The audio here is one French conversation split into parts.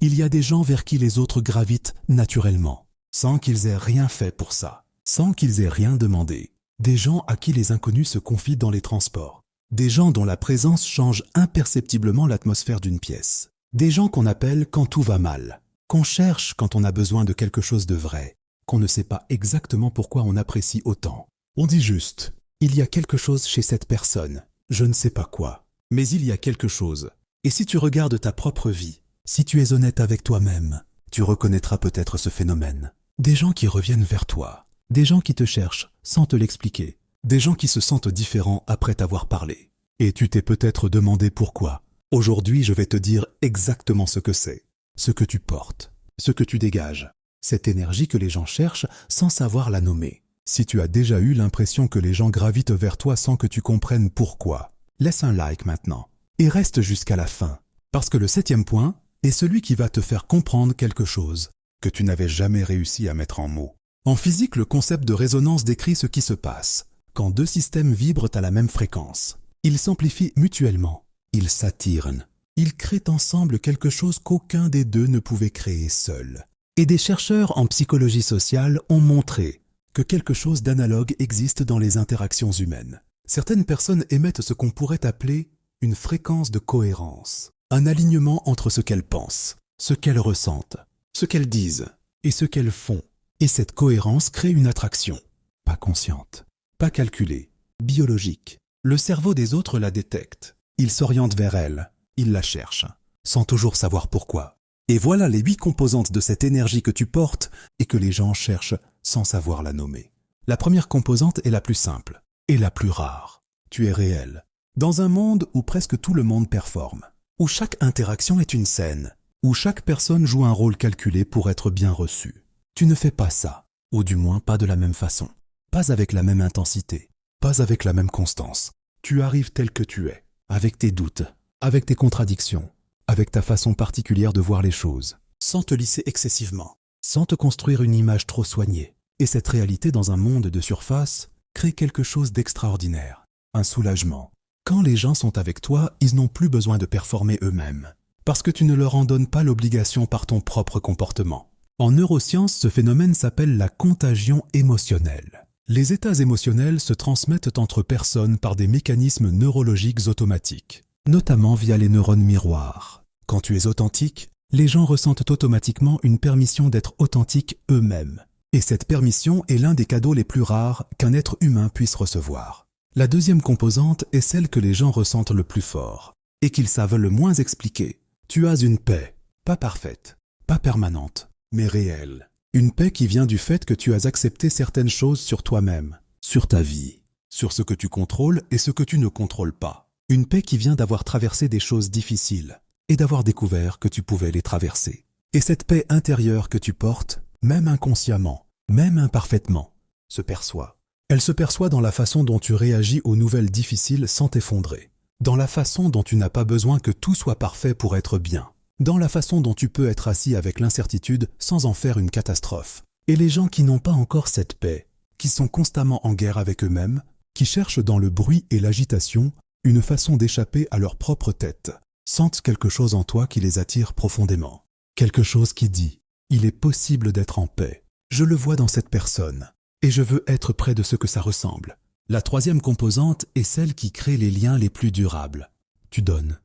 Il y a des gens vers qui les autres gravitent naturellement, sans qu'ils aient rien fait pour ça, sans qu'ils aient rien demandé. Des gens à qui les inconnus se confient dans les transports. Des gens dont la présence change imperceptiblement l'atmosphère d'une pièce. Des gens qu'on appelle quand tout va mal, qu'on cherche quand on a besoin de quelque chose de vrai, qu'on ne sait pas exactement pourquoi on apprécie autant. On dit juste, il y a quelque chose chez cette personne, je ne sais pas quoi, mais il y a quelque chose. Et si tu regardes ta propre vie, si tu es honnête avec toi-même, tu reconnaîtras peut-être ce phénomène. Des gens qui reviennent vers toi, des gens qui te cherchent sans te l'expliquer, des gens qui se sentent différents après t'avoir parlé. Et tu t'es peut-être demandé pourquoi. Aujourd'hui, je vais te dire exactement ce que c'est, ce que tu portes, ce que tu dégages, cette énergie que les gens cherchent sans savoir la nommer. Si tu as déjà eu l'impression que les gens gravitent vers toi sans que tu comprennes pourquoi, laisse un like maintenant et reste jusqu'à la fin. Parce que le 7e point est celui qui va te faire comprendre quelque chose que tu n'avais jamais réussi à mettre en mots. En physique, le concept de résonance décrit ce qui se passe quand deux systèmes vibrent à la même fréquence. Ils s'amplifient mutuellement, ils s'attirent, ils créent ensemble quelque chose qu'aucun des deux ne pouvait créer seul. Et des chercheurs en psychologie sociale ont montré que quelque chose d'analogue existe dans les interactions humaines. Certaines personnes émettent ce qu'on pourrait appeler une fréquence de cohérence, un alignement entre ce qu'elles pensent, ce qu'elles ressentent, ce qu'elles disent et ce qu'elles font. Et cette cohérence crée une attraction, pas consciente, pas calculée, biologique. Le cerveau des autres la détecte, il s'oriente vers elle, il la cherche, sans toujours savoir pourquoi. Et voilà les 8 composantes de cette énergie que tu portes et que les gens cherchent sans savoir la nommer. La première composante est la plus simple et la plus rare. Tu es réel. Dans un monde où presque tout le monde performe, où chaque interaction est une scène, où chaque personne joue un rôle calculé pour être bien reçue. Tu ne fais pas ça, ou du moins pas de la même façon, pas avec la même intensité, pas avec la même constance. Tu arrives tel que tu es, avec tes doutes, avec tes contradictions, avec ta façon particulière de voir les choses, sans te lisser excessivement, sans te construire une image trop soignée. Et cette réalité dans un monde de surface crée quelque chose d'extraordinaire, un soulagement. Quand les gens sont avec toi, ils n'ont plus besoin de performer eux-mêmes, parce que tu ne leur en donnes pas l'obligation par ton propre comportement. En neurosciences, ce phénomène s'appelle la contagion émotionnelle. Les états émotionnels se transmettent entre personnes par des mécanismes neurologiques automatiques, notamment via les neurones miroirs. Quand tu es authentique, les gens ressentent automatiquement une permission d'être authentiques eux-mêmes. Et cette permission est l'un des cadeaux les plus rares qu'un être humain puisse recevoir. La deuxième composante est celle que les gens ressentent le plus fort et qu'ils savent le moins expliquer. Tu as une paix, pas parfaite, pas permanente, mais réelle. Une paix qui vient du fait que tu as accepté certaines choses sur toi-même, sur ta vie, sur ce que tu contrôles et ce que tu ne contrôles pas. Une paix qui vient d'avoir traversé des choses difficiles et d'avoir découvert que tu pouvais les traverser. Et cette paix intérieure que tu portes, même inconsciemment, même imparfaitement, se perçoit. Elle se perçoit dans la façon dont tu réagis aux nouvelles difficiles sans t'effondrer, dans la façon dont tu n'as pas besoin que tout soit parfait pour être bien, dans la façon dont tu peux être assis avec l'incertitude sans en faire une catastrophe. Et les gens qui n'ont pas encore cette paix, qui sont constamment en guerre avec eux-mêmes, qui cherchent dans le bruit et l'agitation une façon d'échapper à leur propre tête, sentent quelque chose en toi qui les attire profondément. Quelque chose qui dit « Il est possible d'être en paix. Je le vois dans cette personne et je veux être près de ce que ça ressemble. » La troisième composante est celle qui crée les liens les plus durables. Tu donnes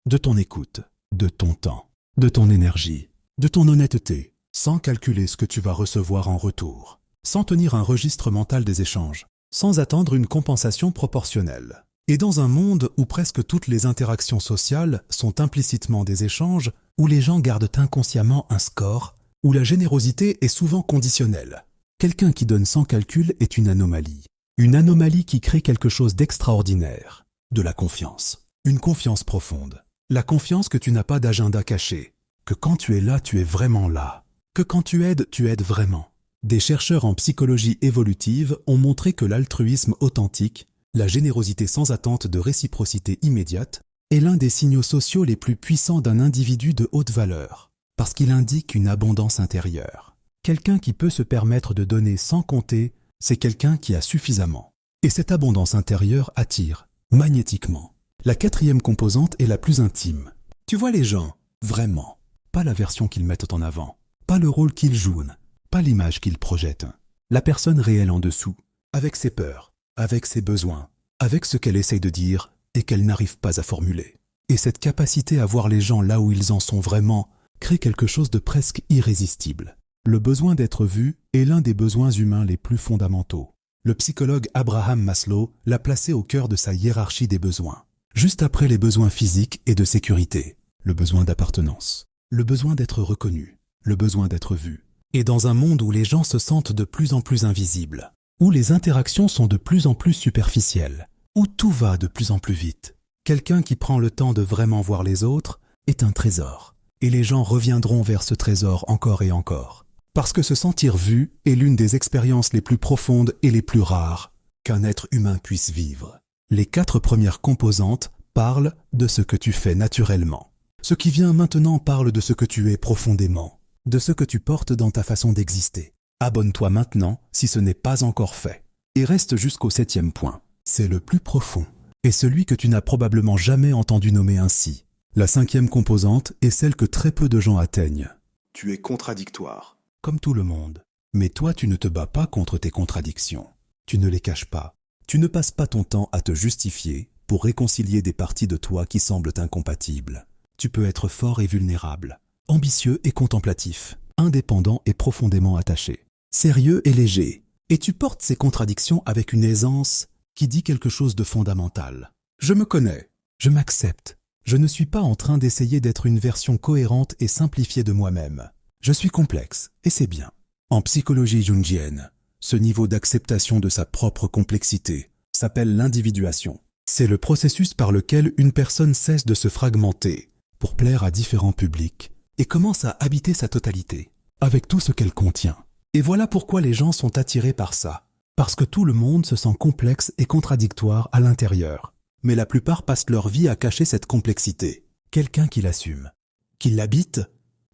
de ton écoute, de ton temps, de ton énergie, de ton honnêteté, sans calculer ce que tu vas recevoir en retour, sans tenir un registre mental des échanges, sans attendre une compensation proportionnelle. Et dans un monde où presque toutes les interactions sociales sont implicitement des échanges, où les gens gardent inconsciemment un score, où la générosité est souvent conditionnelle, quelqu'un qui donne sans calcul est une anomalie. Une anomalie qui crée quelque chose d'extraordinaire, de la confiance. Une confiance profonde. La confiance que tu n'as pas d'agenda caché, que quand tu es là, tu es vraiment là, que quand tu aides vraiment. Des chercheurs en psychologie évolutive ont montré que l'altruisme authentique, la générosité sans attente de réciprocité immédiate, est l'un des signaux sociaux les plus puissants d'un individu de haute valeur, parce qu'il indique une abondance intérieure. Quelqu'un qui peut se permettre de donner sans compter, c'est quelqu'un qui a suffisamment. Et cette abondance intérieure attire, magnétiquement. La quatrième composante est la plus intime. Tu vois les gens, vraiment, pas la version qu'ils mettent en avant, pas le rôle qu'ils jouent, pas l'image qu'ils projettent. La personne réelle en dessous, avec ses peurs, avec ses besoins, avec ce qu'elle essaye de dire et qu'elle n'arrive pas à formuler. Et cette capacité à voir les gens là où ils en sont vraiment crée quelque chose de presque irrésistible. Le besoin d'être vu est l'un des besoins humains les plus fondamentaux. Le psychologue Abraham Maslow l'a placé au cœur de sa hiérarchie des besoins. Juste après les besoins physiques et de sécurité, le besoin d'appartenance, le besoin d'être reconnu, le besoin d'être vu. Et dans un monde où les gens se sentent de plus en plus invisibles, où les interactions sont de plus en plus superficielles, où tout va de plus en plus vite, quelqu'un qui prend le temps de vraiment voir les autres est un trésor. Et les gens reviendront vers ce trésor encore et encore. Parce que se sentir vu est l'une des expériences les plus profondes et les plus rares qu'un être humain puisse vivre. Les 4 premières composantes parlent de ce que tu fais naturellement. Ce qui vient maintenant parle de ce que tu es profondément, de ce que tu portes dans ta façon d'exister. Abonne-toi maintenant si ce n'est pas encore fait. Et reste jusqu'au 7e point. C'est le plus profond, et celui que tu n'as probablement jamais entendu nommer ainsi. La 5e composante est celle que très peu de gens atteignent. Tu es contradictoire, comme tout le monde. Mais toi, tu ne te bats pas contre tes contradictions. Tu ne les caches pas. Tu ne passes pas ton temps à te justifier pour réconcilier des parties de toi qui semblent incompatibles. Tu peux être fort et vulnérable, ambitieux et contemplatif, indépendant et profondément attaché, sérieux et léger. Et tu portes ces contradictions avec une aisance qui dit quelque chose de fondamental. Je me connais, je m'accepte. Je ne suis pas en train d'essayer d'être une version cohérente et simplifiée de moi-même. Je suis complexe, et c'est bien. En psychologie jungienne, ce niveau d'acceptation de sa propre complexité s'appelle l'individuation. C'est le processus par lequel une personne cesse de se fragmenter pour plaire à différents publics et commence à habiter sa totalité, avec tout ce qu'elle contient. Et voilà pourquoi les gens sont attirés par ça. Parce que tout le monde se sent complexe et contradictoire à l'intérieur. Mais la plupart passent leur vie à cacher cette complexité. Quelqu'un qui l'assume, qui l'habite,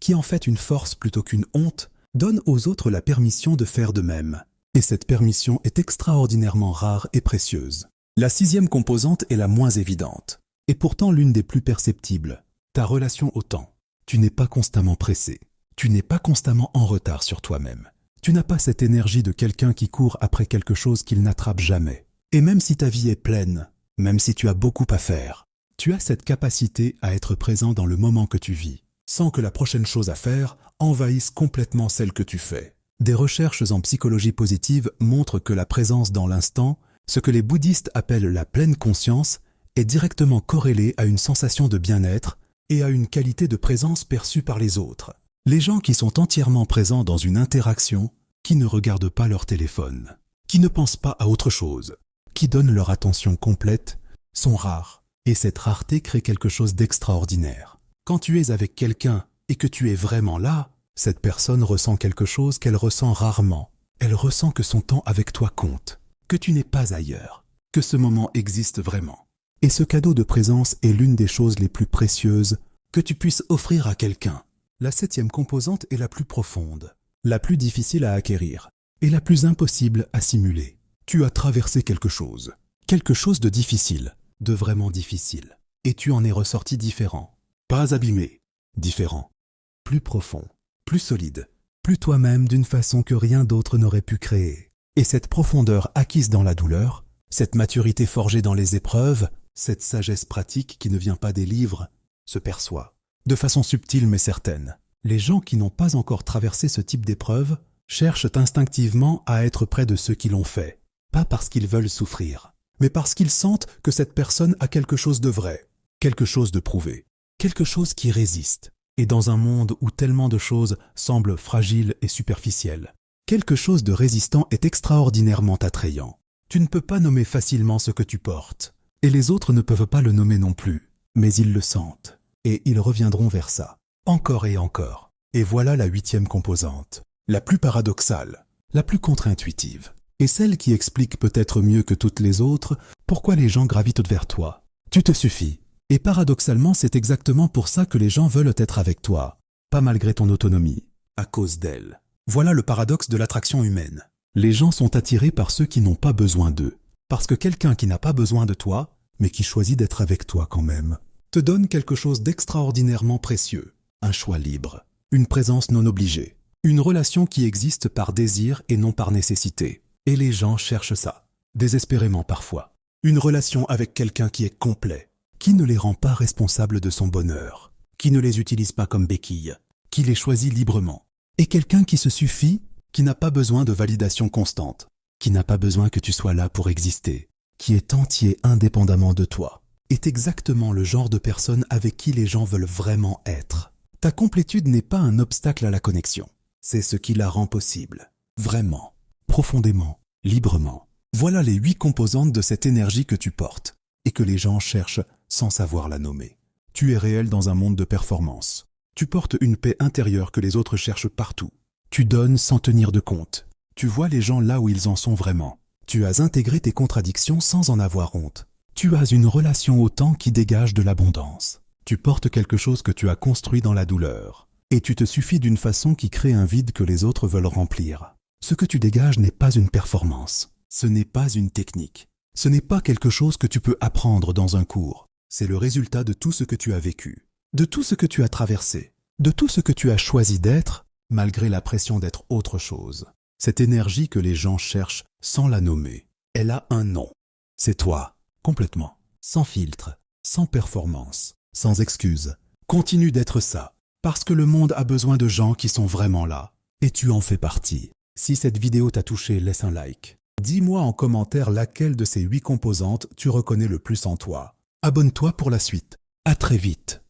qui en fait une force plutôt qu'une honte, donne aux autres la permission de faire de même. Et cette permission est extraordinairement rare et précieuse. La 6e composante est la moins évidente, et pourtant l'une des plus perceptibles. Ta relation au temps. Tu n'es pas constamment pressé. Tu n'es pas constamment en retard sur toi-même. Tu n'as pas cette énergie de quelqu'un qui court après quelque chose qu'il n'attrape jamais. Et même si ta vie est pleine, même si tu as beaucoup à faire, tu as cette capacité à être présent dans le moment que tu vis, sans que la prochaine chose à faire envahisse complètement celle que tu fais. Des recherches en psychologie positive montrent que la présence dans l'instant, ce que les bouddhistes appellent la pleine conscience, est directement corrélée à une sensation de bien-être et à une qualité de présence perçue par les autres. Les gens qui sont entièrement présents dans une interaction, qui ne regardent pas leur téléphone, qui ne pensent pas à autre chose, qui donnent leur attention complète, sont rares. Et cette rareté crée quelque chose d'extraordinaire. Quand tu es avec quelqu'un et que tu es vraiment là, cette personne ressent quelque chose qu'elle ressent rarement. Elle ressent que son temps avec toi compte, que tu n'es pas ailleurs, que ce moment existe vraiment. Et ce cadeau de présence est l'une des choses les plus précieuses que tu puisses offrir à quelqu'un. La 7e composante est la plus profonde, la plus difficile à acquérir et la plus impossible à simuler. Tu as traversé quelque chose de difficile, de vraiment difficile, et tu en es ressorti différent. Pas abîmé, différent, plus profond, plus solide, plus toi-même d'une façon que rien d'autre n'aurait pu créer. Et cette profondeur acquise dans la douleur, cette maturité forgée dans les épreuves, cette sagesse pratique qui ne vient pas des livres, se perçoit. De façon subtile mais certaine. Les gens qui n'ont pas encore traversé ce type d'épreuve cherchent instinctivement à être près de ceux qui l'ont fait. Pas parce qu'ils veulent souffrir, mais parce qu'ils sentent que cette personne a quelque chose de vrai, quelque chose de prouvé, quelque chose qui résiste. Et dans un monde où tellement de choses semblent fragiles et superficielles, quelque chose de résistant est extraordinairement attrayant. Tu ne peux pas nommer facilement ce que tu portes, et les autres ne peuvent pas le nommer non plus, mais ils le sentent. Et ils reviendront vers ça, encore et encore. Et voilà la 8e composante, la plus paradoxale, la plus contre-intuitive, et celle qui explique peut-être mieux que toutes les autres pourquoi les gens gravitent vers toi. Tu te suffis. Et paradoxalement, c'est exactement pour ça que les gens veulent être avec toi, pas malgré ton autonomie, à cause d'elle. Voilà le paradoxe de l'attraction humaine. Les gens sont attirés par ceux qui n'ont pas besoin d'eux, parce que quelqu'un qui n'a pas besoin de toi, mais qui choisit d'être avec toi quand même, te donne quelque chose d'extraordinairement précieux. un choix libre, une présence non obligée, une relation qui existe par désir et non par nécessité. Et les gens cherchent ça, désespérément parfois. Une relation avec quelqu'un qui est complet, qui ne les rend pas responsables de son bonheur, qui ne les utilise pas comme béquilles, qui les choisit librement. Et quelqu'un qui se suffit, qui n'a pas besoin de validation constante, qui n'a pas besoin que tu sois là pour exister, qui est entier indépendamment de toi, est exactement le genre de personne avec qui les gens veulent vraiment être. Ta complétude n'est pas un obstacle à la connexion, c'est ce qui la rend possible, vraiment, profondément, librement. Voilà les 8 composantes de cette énergie que tu portes et que les gens cherchent sans savoir la nommer. Tu es réel dans un monde de performance. Tu portes une paix intérieure que les autres cherchent partout. Tu donnes sans tenir de compte. Tu vois les gens là où ils en sont vraiment. Tu as intégré tes contradictions sans en avoir honte. Tu as une relation au temps qui dégage de l'abondance. Tu portes quelque chose que tu as construit dans la douleur. Et tu te suffis d'une façon qui crée un vide que les autres veulent remplir. Ce que tu dégages n'est pas une performance. Ce n'est pas une technique. Ce n'est pas quelque chose que tu peux apprendre dans un cours. C'est le résultat de tout ce que tu as vécu, de tout ce que tu as traversé, de tout ce que tu as choisi d'être, malgré la pression d'être autre chose. Cette énergie que les gens cherchent sans la nommer, elle a un nom. C'est toi, complètement, sans filtre, sans performance, sans excuse. Continue d'être ça, parce que le monde a besoin de gens qui sont vraiment là, et tu en fais partie. Si cette vidéo t'a touché, laisse un like. Dis-moi en commentaire laquelle de ces 8 composantes tu reconnais le plus en toi. Abonne-toi pour la suite. À très vite.